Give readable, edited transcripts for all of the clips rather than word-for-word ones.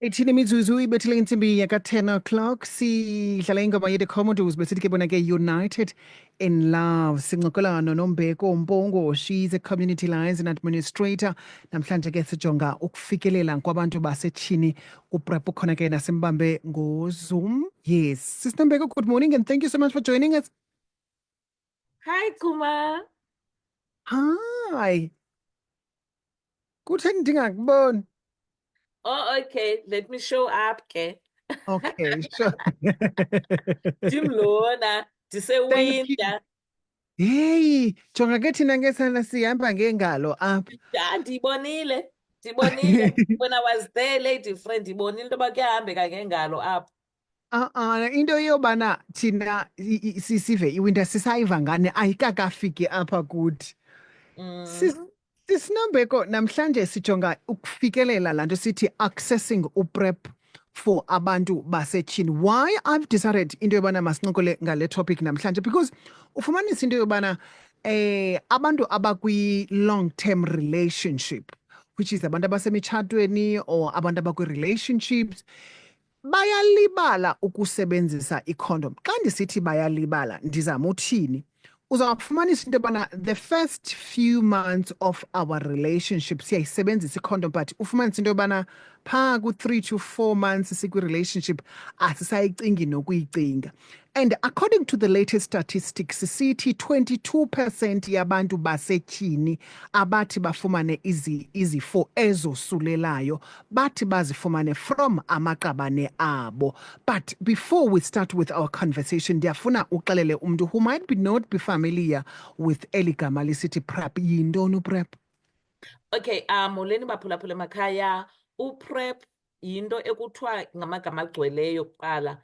Ithini imizuzu ibethile intsimbi yaka-10 o'clock sidlala ingoma yeThe Commodores besithi ke bona ke United in Love sincokolano noMbeko Mpongo. She's a community liaison administrator. Namhlanje ke sijonga ukufikelela kwabantu basetshini kuprep khona ke nasimbambe ngoZoom. Yes. Sister Mbeko, good morning and thank you so much for joining us. Hi, Kuma. Hi. Kutheni ndingakuboni? Oh, okay. Let me show up, ke. Okay, sure. Ndimlona, Thank you. ndisewinter. Hey, jonga ke thina ngesana sihamba ngengalo apha. Ndibonile. When I was there, lady friend, ndibonile into yoba kuyahambeka ngengalo apha. Into yobana thina sisive iwinter sisayiva ngane ayikakafiki apha kuthi. Sisinombeko namhlanje sijonga ukufikelela laa nto sithi accessing uprep for abantu basetshini. Why I've decided into yobana masincokole ngale topic namhlanje because ufumanisa into yobana abantu abakwi-long term relationship, which is abantu abasemitshatweni or abantu abakwi-relationships, bayalibala ukusebenzisa ikhondom. Xa ndisithi bayalibala ndizama uthini? Uzawufumanisa into yobana the first few months of our relationship siyayisebenzisa ikhondom, but ufumanisa into yobana phaa ku-3 to 4 months sikwi-relationship asisayicingi nokuyicinga. And according to the latest statistics, sithi 22% yabantu basetshini abathi bafumane izifo ezosulelayo bathi bazifumane from amaqabane abo. But before we start with our conversation, ndiyafuna uxelele umntu who might not be familiar with eli gama lisithi PrEP. Yintoni uPrEP? Okay, molweni baphulaphula emakhaya. UPrEP yinto ekuthiwa ngamagama agcweleyo kuqala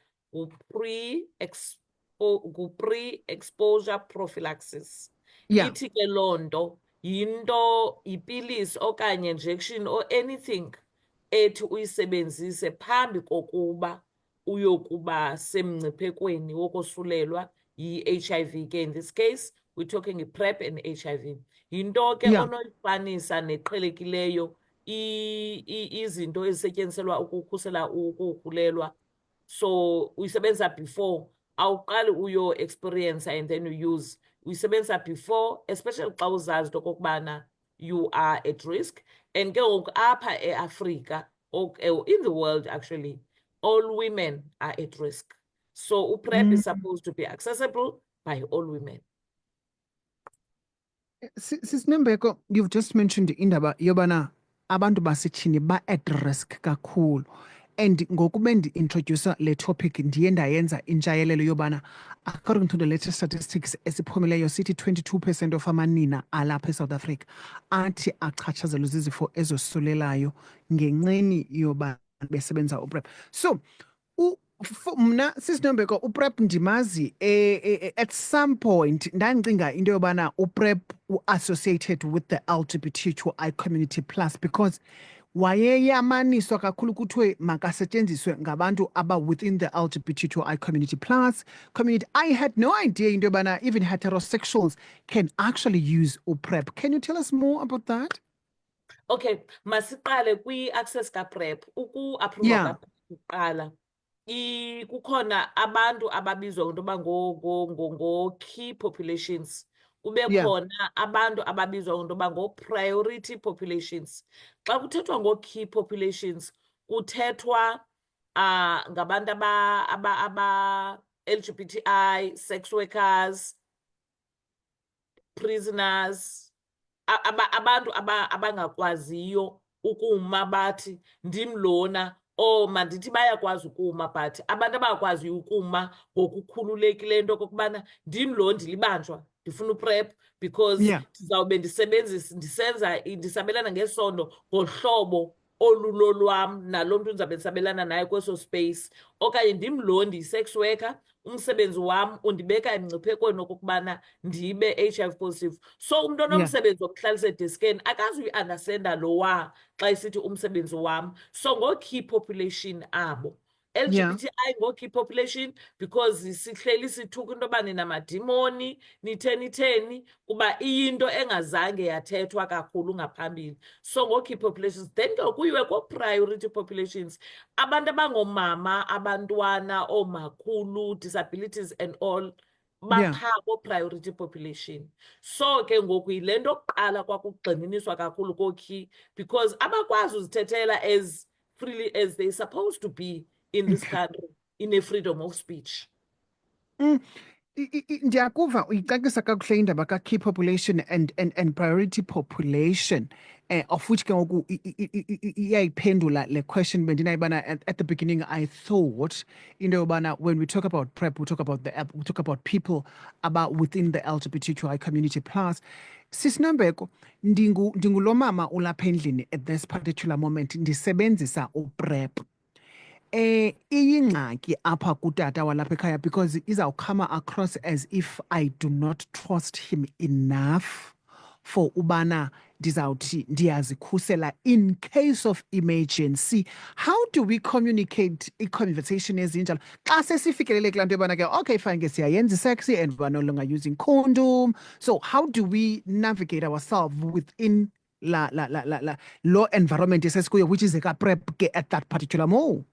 pre-exposure prophylaxis. Yeah. Ithi ke loo nto yipilisi okanye injection or anything ethi uyisebenzise phambi kokuba uyokuba semngciphekweni wokosulelwa yi-HIV ke. In this case, we're talking PrEP and HIV. Yinto ke onoyifanisa neqhelekileyo izinto ezisetyenziselwa ukukhusela ukukhulelwa. So uyisebenzisa before, awuqali uyo-experience and then you use. Uyisebenzisa before, especially xa uzazi into okokubana you are at risk. And ke ngoku apha eAfrika, in the world actually, all women are at risk. So PrEP is supposed to be accessible by all women. Sisinombeko, you've just mentioned indaba yobana abantu basetshini ba-at risk kakhulu. And ngokube ndi-introducer le topic ndiye ndayenza intshayelelo yobana according to the latest statistics esiphumileyo sithi 22% of amanina alapha eSouth Africa athi achatshazelwe zizifo ezosulelayo ngenxeni yoba besebenza uPrEP. So mna Sisinombeko uPrEP ndimazi at some point ndandicinga into yobana uPrEP associated with the LGBTQI community plus because wayeyamaniswa kakhulu kuthiwe makasetyenziswe ngabantu within the LGBTQI community plus community. I had no idea into yobana even heterosexuals can actually use uPrEP. Can you tell us more about that? Okay, masiqale kwi-access kaPrEP. Uku-aphruva kuqala kukhona abantu ababizwa into yoba ngo-key populations. Kube khona abantu ababizwa into yoba ngo-priority populations. Xa kuthethwa ngo-key populations kuthethwa ngabantu aba-LGBTI, sex workers, prisoners, abantu abangakwaziyo ukuma bathi ndimlona, or mandithi bayakwazi ukuma but abantu abangakwaziyo ukuma ngokukhululekileyo into okokubana ndimlo ndilibanjwa ndifuna uPrEP because ndizawube ndisabelana ngesondo ngohlobo olulolwam nalo mntu ndizawube ndisabelana naye kweso space, okanye ndimlo ndiyi-sex worker, umsebenzi wam undibeka emngciphekweni okokubana ndibe HIV positive. So umntu onomsebenzi wokuhlalisa edeskeni akazuyi-understanda lowa xa isithi umsebenzi wam. So ngo-key population abo. LGBTI ngo-key population because sihleli sithuka into yoba ninamadimoni nitheni kuba iyinto engazange yathethwa kakhulu ngaphambili. So ngo-key populations then ke kuyiwe koo-priority populations, abantu abangoomama, abantwana, oomakhulu, disabilities and all baphaa ko-priority population. So ke ngoku yile nto kuqala kwakugxininiswa kakhulu koo-key because abakwazi uzithethela as freely as they're supposed to be in this country in a freedom of speech. Ndiyakuva uyicacisa kakuhle indaba ka-key population and priority population, of which ke ngoku iyayiphendula le question bendinayibana at the beginning. I thought into yobana when we talk about PrEP, we talk about people about within the LGBTQI community plus. Sisinombeko, ndingulo mama ulapha endlini at this particular moment ndisebenzisa uPrEP. Iyingxaki apha kutata walapha ekhaya because izawukhama across as if I do not trust him enough for ubana ndizawuthi ndiyazikhusela in case of emergency. How do we communicate i-conversation ezinjalo xa sesifikelele kulaa nto yobana ke okay fine ke siyayenza i-sexy and we're no longer using condom? So how do we navigate ourselves within law environment esesikuyo, which is eka-PrEP ke at that particular moment?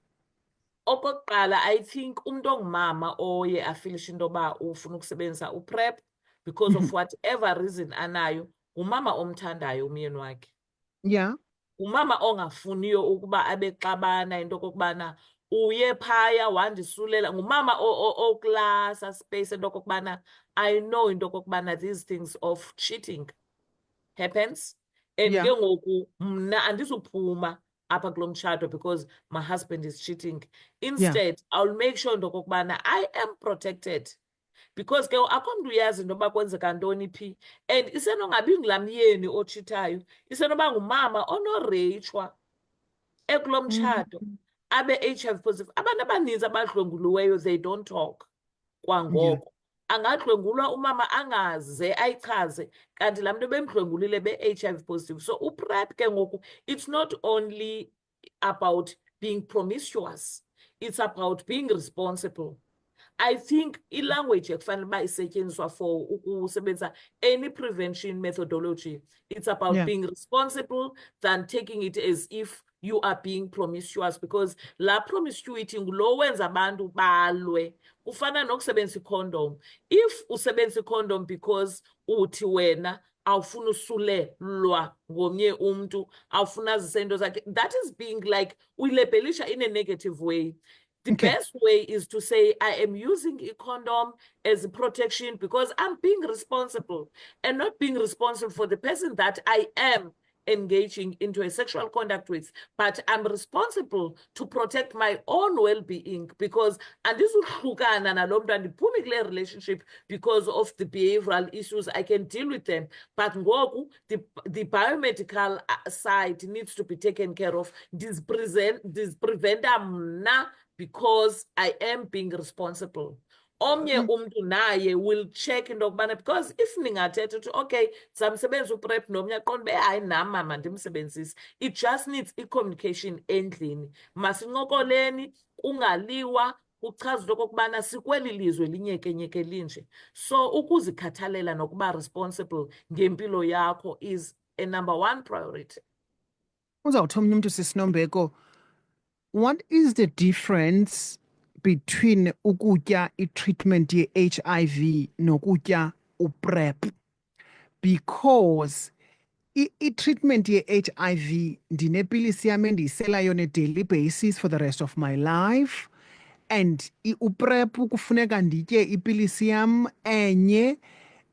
Okokuqala, I think umuntu ongumama oye afilishe into yoba ufuna ukusebenzisa uPrEP because of whatever reason anayo, ngumama omthandayo umyeni wakhe. Yeah. Umama ongafuniyo ukuba abe xabana into okokubana uye phaya wandisulela, ngumama okulasa space into okokubana I know into okokubana these things of cheating happens and ke ngoku mna andizuphuma apha kulo mtshato because my husband is cheating. Instead, I'll make sure into okokubana I am protected because ke akho mntu uyazi into yoba kwenzeka ntoni phi, and isenongabi ngulaa myeni otshitayo, isenoba ngumama onoreyitshwa ekulo mtshato abe HIV positive. Abantu abaninzi abadlwenguluweyo they don't talk kwangoko. Angadlwengulwa umama angaze ayichaze kanti laa mntu bemdlwengulile be-HIV positive. So uPrEP ke ngoku it's not only about being promiscuous, it's about being responsible. I think ilanguage ekufanele uba isetyenziswa for ukusebenzisa any prevention methodology, it's about being responsible than taking it as if you are being promiscuous, because la promiscuity ngulo wenza abantu balwe. Kufana nokusebenzisa icondom. If usebenzisa icondom because uthi wena awufuna usulelwa ngomnye umntu, awufuna azise into zakhe, that is being like uyilebelisha in a negative way. The best way is to say, I am using a condom as a protection because I'm being responsible and not being responsible for the person that I am engaging into a sexual contact with, but I'm responsible to protect my own well-being because andizuhlukana nalo mntu andiphume kule relationship because of the behavioral issues. I can deal with them, but ngoku the biomedical side needs to be taken care of. This preventa mna because I am being responsible. Omnye umntu naye will check into okubana, because if ningathetha uthi okay samsebenza uPrEP nomnye aqonde hayi nam mama ndimsebenzisi, it just needs i-communication endlini. Masincokoleni, kungaliwa, kuchaza into okokubana sikweli lizwe linyekenyeke linje. So ukuzikhathalela nokuba responsible ngempilo yakho is a number one priority. Uzawuthi omnye umntu Sisinombeko, what is the difference between ukutya i-treatment ye-HIV nokutya uPrEP? Because i-treatment ye-HIV ndinepilisi yam endiyiselayo on a daily basis for the rest of my life, and uPrEP kufuneka nditye ipilisi yam enye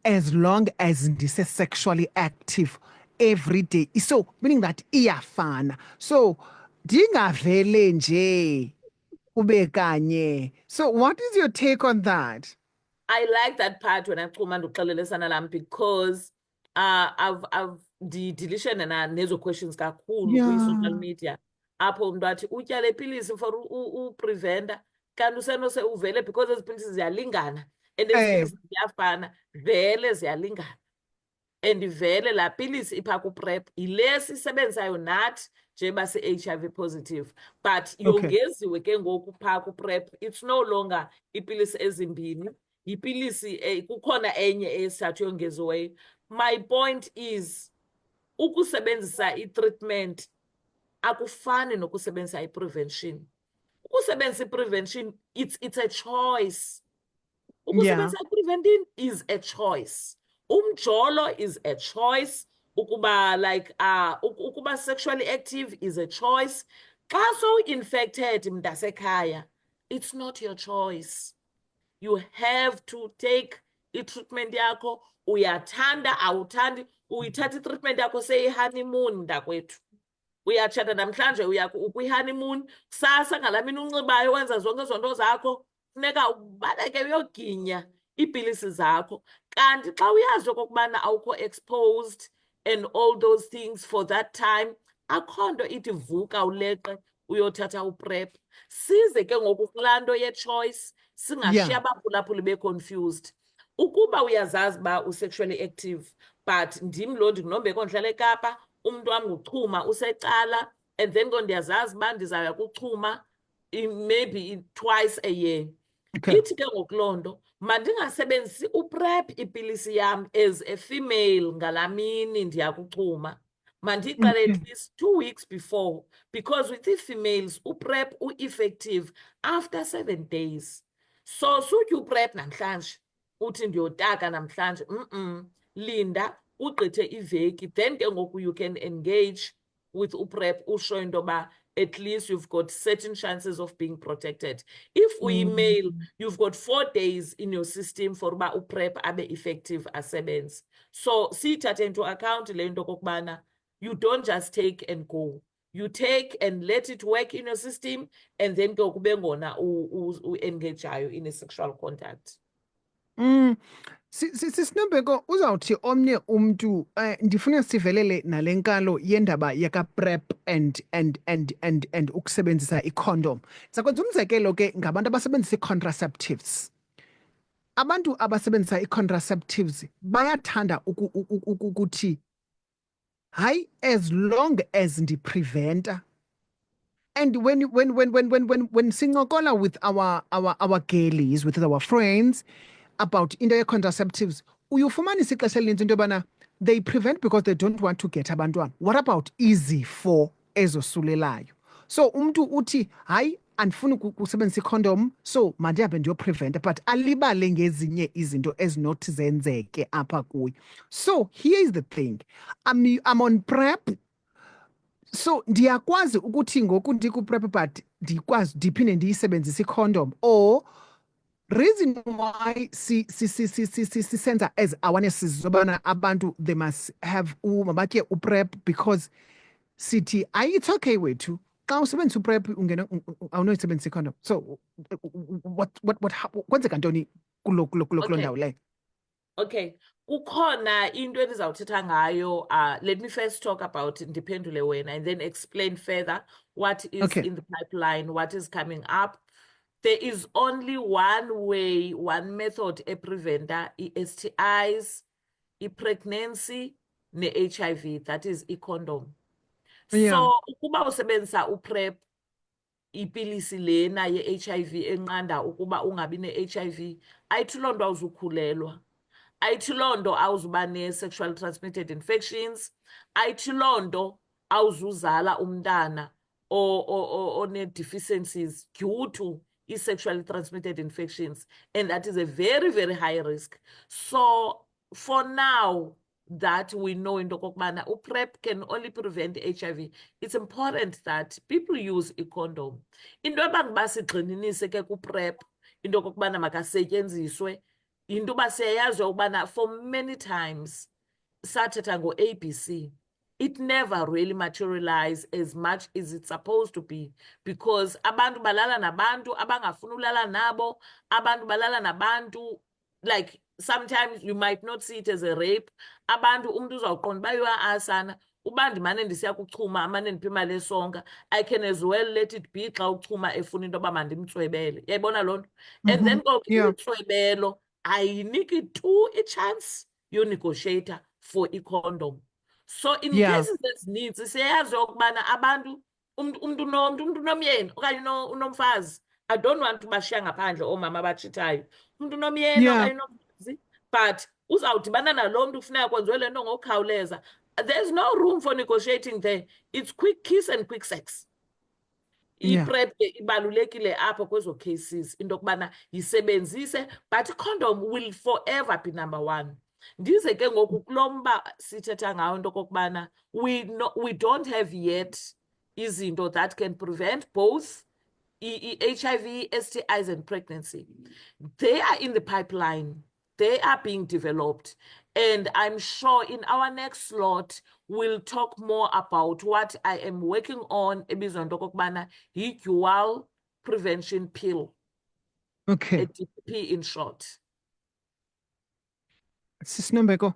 as long as ndise-sexually active every day. So meaning that iyafana. So ndingavele nje ube kanye. So what is your take on that? I like that part when achuma nduxelelesana lam because I've ndidilishene nezo questions kakhulu kwi-social media apho umntu athi utya le pilisi for upreventa kanti usenose uvele because ezi pilisi ziyalingana and ezi pilisi ziyafana, vele ziyalingana and vele laa pilisi iphaa kuPrEP yile sisebenzisayo nathi nje base-HIV positive, but Okay. yongeziwe ke ngoku phaa ku-PrEP. It's no longer iipilisi ezimbini, yipilisi kukhona enye esithathu yongeziweyo. My point is ukusebenzisa i-treatment akufani nokusebenzisa i-prevention. Ukusebenzisa i-prevention, it's a choice. Yeah. Ukusebenzisa i-prevention is a choice. Umjolo is a choice. Ukuba like ukuba sexually active is a choice. Xa so-infected mntasekhaya, it's not your choice. You have to take i-treatment yakho. Uyathanda awuthandi, uyithatha i-treatment yakho seyi-honeymoon mntakwethu. Uyatshata namhlanje ukwi-honeymoon, kusasa ngalaa mini unxibayo wenza zonke ezo nto zakho funeka ubaleke uyoginya iipilisi zakho. Kanti xa uyazi okokubana awukho exposed and all those things for that time, akho nto ithi vuka uleqe uyothatha uPrEP. Size ke ngoku kulaa nto ye-choice, singashiya abaphulaphuli be-confused. Ukuba uyazazi uba usexually active, but ndim lo ndinguNombeko ndihlala eKapa, umntu wam nguChuma usecala, and then ngo ndiyazazi uba ndizawuya kuChuma maybe twice a year. Okay. Ithi ke ngoku loo nto mandingasebenzisi uPrEP ipilisi yam as a female ngalaa mini ndiya kuChuma. Mandiyiqale at least 2 weeks before, because with ii-females uPrEP u-effective after 7 days. So suthi uPrEP namhlanje uthi ndiyotaka namhlanje, linda ugqithe iveki, then ke ngoku you can engage with uPrEP, usho into yoba at least you've got certain chances of being protected. If uyi-male, you've got 4 days in your system for uba uPrEP abe effective asebenze. So siyithathe into account le nto kokubana you don't just take and go. You take and let it work in your system, and then ke kube ngona u-engageayo in a sexual contact. Sisinombeko uzawuthi omnye umntu ndifuna sivelele nale nkalo yendaba yaka-PrEP and ukusebenzisa i-condom. Sakwenza umzekelo ke ngabantu abasebenzisa i-contraceptives. Abantu abasebenzisa i-contraceptives bayathanda ukuthi hayi, as long as ndipreventa. And when sincokola with our girlies, with our friends about into ye-contraceptives, uyofumanisa ixesha elininzi into yobana they prevent because they don't want to get abantwana. What about izifo ezosulelayo? So umntu uthi hayi, andifuni kusebenzisa i-condom, so mandihambe ndiyopreventa, but alibale ngezinye izinto ezinothi zenzeke apha kuyo. So here is the thing, I'm on PrEP, so ndiyakwazi ukuthi ngoku ndikuPrEP but ndiphinde ndiyisebenzise i-condom, or reason why sisenza as awarenesses zobana abantu they must have mabatye uPrEP, because sithi ayi, it's okay wethu xa usebenzisa uPrEP ungena awunoyisebenzisa i-condom. So what kwenzeka ntoni kuloo ndawo leyo? Okay, kukhona into endizawuthetha ngayo. Let me first talk about ndiphendule wena and then explain further what is in the pipeline, what is coming up. There is only one way, one method preventer i-STIs, i-pregnancy, ne-HIV, that is i-condom. So ukuba usebenzisa uPrEP, ipilisi lena ye-HIV enqanda ukuba ungabi ne-HIV, ayithi loo nto awuzukhulelwa, ayithi loo nto awuzuba ne-sexual transmitted infections, ayithi loo nto awuzuzala umntana one-deficiencies due to sexually transmitted infections, and that is a very, very high risk. So for now that we know into kokubana uPrEP can only prevent HIV, it's important that people use a condom. Into abanguba sigxininise ke kuPrEP, into kokubana makasetyenziswe, into uba siyayazi ukubana for many times sathetha ngo-ABC, it never really materialized as much as it's supposed to be, because abantu balala nabantu abangafuni ulala nabo, abantu balala nabantu, like sometimes you might not see it as a rape. Abantu umntu uzawuqonda uba yoa-asana, uba ndimane ndisiya kuChuma amane ndipha imali esonka, I can as well let it be xa uChuma efuna into yoba mandimtswebele. Yayibona loo nto? And then intswebelo ayiniki tu i-chance yonegotiator for i-condom. So in Yeah. cases ezininzi siyayazi ukubana abantu umuntu unomyeni okanye unomfazi, I don't want ubashiya ngaphandle oomama abatshitayo. Umuntu unomyeni Yeah. okanye unomfazi, but uzawudibana nalo mntu kufuneka kwenziwe le nto ngokukhawuleza. There's no room for negotiating there. It's quick kiss and quick sex. Yeah. I-PrEP ke ibalulekile apho kwezo cases into yokubana yisebenzise, but i-condom will forever be number one. Ndize ke ngoku kulo mba sithetha ngayo into okokubana we don't have yet izinto that can prevent both HIV, STIs, and pregnancy. They are in the pipeline. They are being developed. And I'm sure in our next slot, we'll talk more about what I am working on, ebizwa into okokubana yi-dual prevention pill, Okay. a DPP in short. Sisinombeko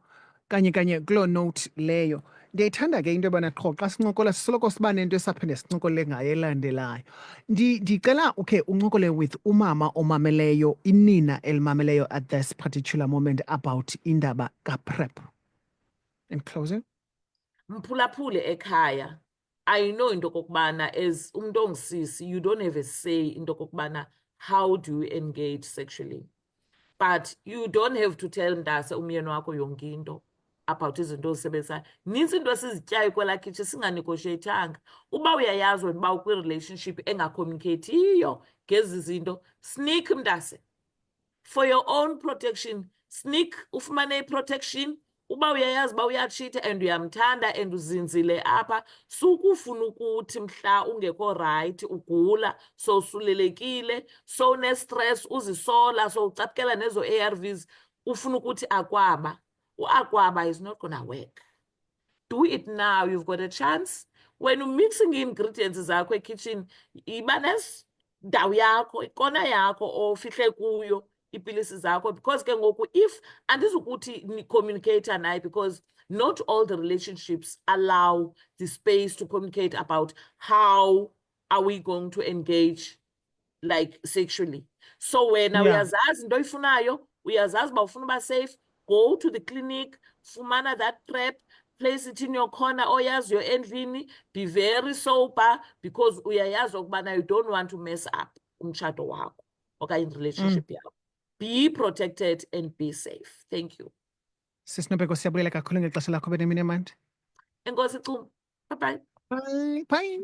kanye kulo note leyo. Ndiyayithanda ke into yobana qho xa sincokola sisoloko siba nento esaphinde sincokole ngayo elandelayo. Ndicela ukhe uncokole with umama omameleyo, inina elimameleyo at this particular moment about indaba kaPrEP. In closing. Mphulaphule ekhaya. I know into kokubana as umuntu ongusisi, you don't have a say into kokubana how do you engage sexually. But you don't have to tell mntase umyeni wakho yonke into about izinto ozisebenzisayo. Nintsi into esizityayo kwelaa khitshi singanegoshiyethanga. Uba uyayazi wena uba ukwi-relationship engacommunicate-iyo ngezi zinto, sneak mntase. For your own protection, sneak ufumane i-protection. Uba uyayazi uba uyatshita and uyamthanda and uzinzile apha, sukufuna ukuthi mhla ungekho rayithi ugula, sowusulelekile, sowune-stress, uzisola, sowucaphukela nezo ARVs, ufuna ukuthi akwaba. Uakwaba is not gonna work. Do it now, you've got a chance. When you're mixing ingredients zakho ekitchen, iba nendawo yakho, ikona yakho ofihle kuyo ipilisi zakho, because ke ngoku if andizukuthi ni-communicate naye, because not all the relationships allow the space to communicate about how are we going to engage like sexually. So wena uyazazi into oyifunayo, uyazazi uba ufuna uba safe, go to the clinic, fumana that PrEP, place it in your corner oyaziyo endlini, be very sober, because uyayazi ukubana you don't want to mess up umtshato wakho okanye relationship yakho. Be protected and be safe. Thank you. Sisinombeko siyabuyela kakhulu ngexesha lakho benemini emandi. Enkosi Cuma. Bye-bye. Bye. Bye.